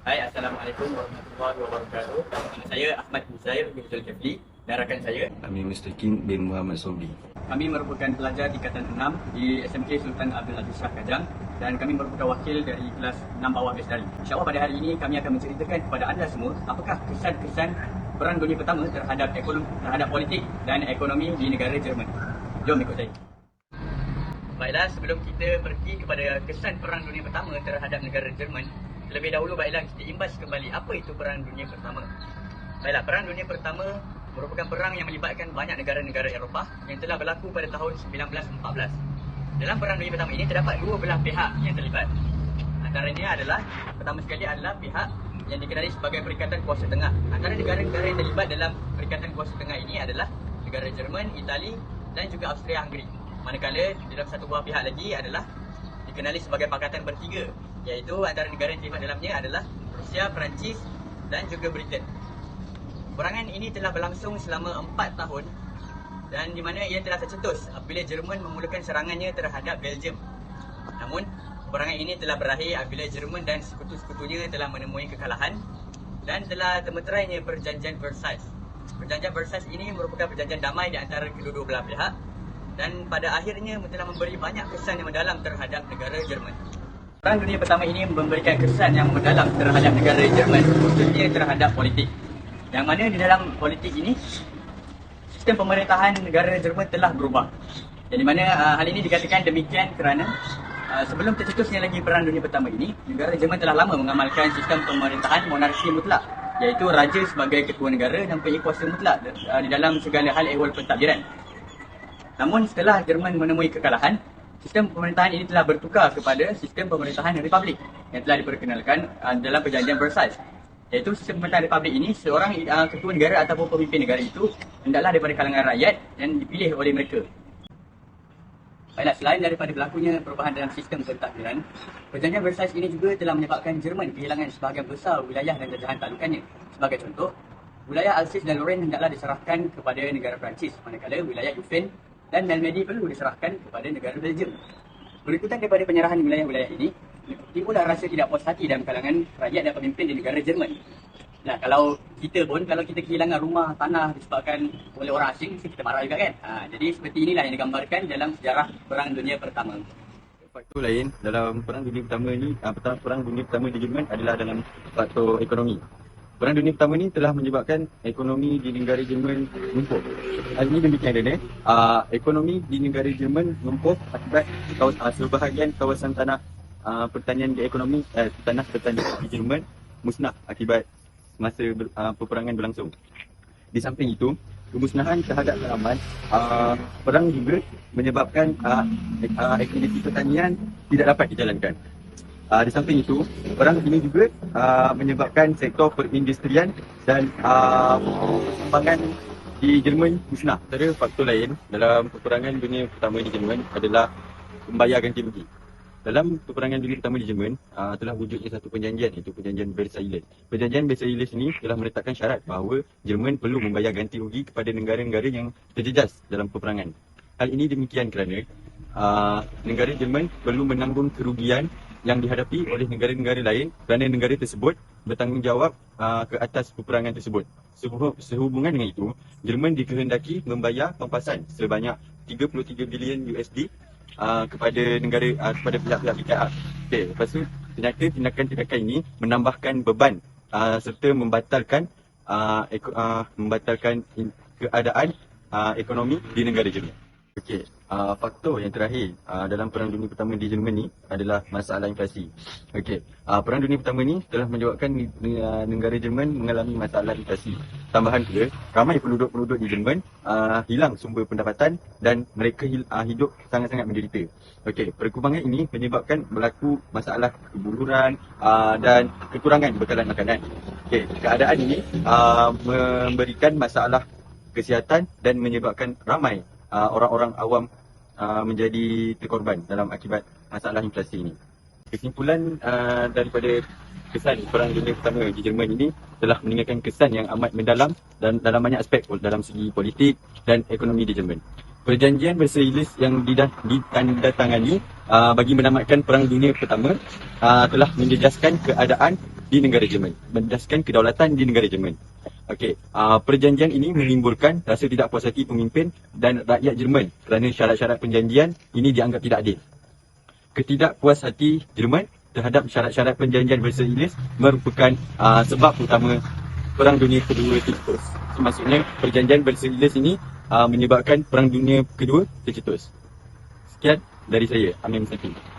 Hai, Assalamualaikum warahmatullahi wabarakatuh. Nama saya Ahmad Huzair bin Zulkifli dan rakan saya. Kami Mustaqim bin Muhammad Sobri. Kami merupakan pelajar tingkatan 6 di SMK Sultan Abdul Aziz Shah Kajang dan kami merupakan wakil dari kelas 6 bawah Besdari. InsyaAllah pada hari ini kami akan menceritakan kepada anda semua apakah kesan-kesan Perang Dunia Pertama terhadap politik dan ekonomi di negara Jerman. Jom ikut saya. Baiklah, sebelum kita pergi kepada kesan Perang Dunia Pertama terhadap negara Jerman, terlebih dahulu baiklah kita imbas kembali apa itu Perang Dunia Pertama. Baiklah, Perang Dunia Pertama merupakan perang yang melibatkan banyak negara-negara Eropah yang telah berlaku pada tahun 1914. Dalam Perang Dunia Pertama ini terdapat dua belah pihak yang terlibat. Antaranya adalah, pertama sekali adalah pihak yang dikenali sebagai Perikatan Kuasa Tengah. Antara negara-negara yang terlibat dalam Perikatan Kuasa Tengah ini adalah negara Jerman, Itali dan juga Austria-Hungary. Manakala dalam satu buah pihak lagi adalah dikenali sebagai Pakatan Bertiga, iaitu antara negara yang terlibat dalamnya adalah Rusia, Perancis dan juga Britain. Perangan ini telah berlangsung selama 4 tahun dan di mana ia telah tercetus apabila Jerman memulakan serangannya terhadap Belgium. Namun, perangan ini telah berakhir apabila Jerman dan sekutu-sekutunya telah menemui kekalahan dan telah termeterainya Perjanjian Versailles. Perjanjian Versailles ini merupakan perjanjian damai di antara kedua-dua belah pihak dan pada akhirnya telah memberi banyak kesan yang mendalam terhadap negara Jerman. Perang Dunia Pertama ini memberikan kesan yang mendalam terhadap negara Jerman, khususnya terhadap politik. Yang mana di dalam politik ini, sistem pemerintahan negara Jerman telah berubah. Jadi mana hal ini dikatakan demikian kerana sebelum tercetusnya lagi Perang Dunia Pertama ini, negara Jerman telah lama mengamalkan sistem pemerintahan monarki mutlak, iaitu raja sebagai ketua negara dan mempunyai kuasa mutlak di dalam segala hal ehwal pentadbiran. Namun setelah Jerman menemui kekalahan, sistem pemerintahan ini telah bertukar kepada sistem pemerintahan republik yang telah diperkenalkan dalam Perjanjian Versailles. Iaitu sistem pemerintahan republik ini, seorang ketua negara ataupun pemimpin negara itu hendaklah daripada kalangan rakyat dan dipilih oleh mereka. Baiklah, selain daripada berlakunya perubahan dalam sistem pentadbiran, Perjanjian Versailles ini juga telah menyebabkan Jerman kehilangan sebahagian besar wilayah dan jajahan talukannya. Sebagai contoh, wilayah Alsace dan Lorraine hendaklah diserahkan kepada negara Perancis, manakala wilayah Dauphine dan Normandy perlu diserahkan kepada negara Belgium. Berikutan daripada penyerahan wilayah-wilayah ini, timbullah rasa tidak puas hati dalam kalangan rakyat dan pemimpin di negara Jerman. Nah, kalau kita kehilangan rumah, tanah disebabkan oleh orang asing, kita marah juga kan? Jadi seperti inilah yang digambarkan dalam sejarah Perang Dunia Pertama. Faktor lain dalam Perang Dunia Pertama ini, Perang Dunia Pertama di Jerman adalah dalam faktor ekonomi. Perang Dunia Pertama ini telah menyebabkan ekonomi di negara Jerman lumpuh. Hal ini demikian adanya, ekonomi di negara Jerman lumpuh akibat sebahagian kawasan tanah pertanian di ekonomi tanah pertanian di Jerman musnah akibat masa peperangan berlangsung. Di samping itu, kemusnahan terhadap tanaman, perang juga menyebabkan aktiviti pertanian tidak dapat dijalankan. Di samping itu, perang ini juga menyebabkan sektor perindustrian dan perkembangan di Jerman musnah. Antara faktor lain dalam peperangan dunia pertama di Jerman adalah membayar ganti rugi. Dalam peperangan dunia pertama di Jerman, telah wujudnya satu perjanjian, iaitu Perjanjian Versailles. Perjanjian Versailles ini telah meletakkan syarat bahawa Jerman perlu membayar ganti rugi kepada negara-negara yang terjejas dalam peperangan. Hal ini demikian kerana negara Jerman perlu menanggung kerugian yang dihadapi oleh negara-negara lain kerana negara tersebut bertanggungjawab ke atas peperangan tersebut. Sehubungan dengan itu, Jerman dikehendaki membayar pampasan sebanyak 33 bilion USD kepada kepada pihak-pihak PKR. Okey, lepas tu ternyata tindakan-tindakan ini menambahkan beban serta membatalkan keadaan ekonomi di negara Jerman. Okey, faktor yang terakhir dalam Perang Dunia Pertama di Jerman ni adalah masalah inflasi. Okey, Perang Dunia Pertama ni telah menyebabkan negara Jerman mengalami masalah inflasi. Tambahan pula, ramai penduduk-penduduk di Jerman hilang sumber pendapatan dan mereka hidup sangat-sangat menderita. Okey, perkembangan ini menyebabkan berlaku masalah kebuluran dan kekurangan bekalan makanan. Okey, keadaan ini memberikan masalah kesihatan dan menyebabkan ramai orang-orang awam menjadi terkorban dalam akibat masalah inflasi ini. Kesimpulan daripada kesan Perang Dunia Pertama di Jerman ini telah meninggalkan kesan yang amat mendalam dan dalam banyak aspek dalam segi politik dan ekonomi di Jerman. Perjanjian Versailles yang ditandatangani bagi menamatkan Perang Dunia Pertama telah menjejaskan keadaan di negara Jerman, menjejaskan kedaulatan di negara Jerman. Okey, perjanjian ini menimbulkan rasa tidak puas hati pemimpin dan rakyat Jerman kerana syarat-syarat perjanjian ini dianggap tidak adil. Ketidakpuas hati Jerman terhadap syarat-syarat perjanjian Versailles merupakan sebab utama Perang Dunia Kedua tercetus. Maksudnya perjanjian Versailles ini menyebabkan Perang Dunia Kedua tercetus. Sekian dari saya, Amir Mustafi.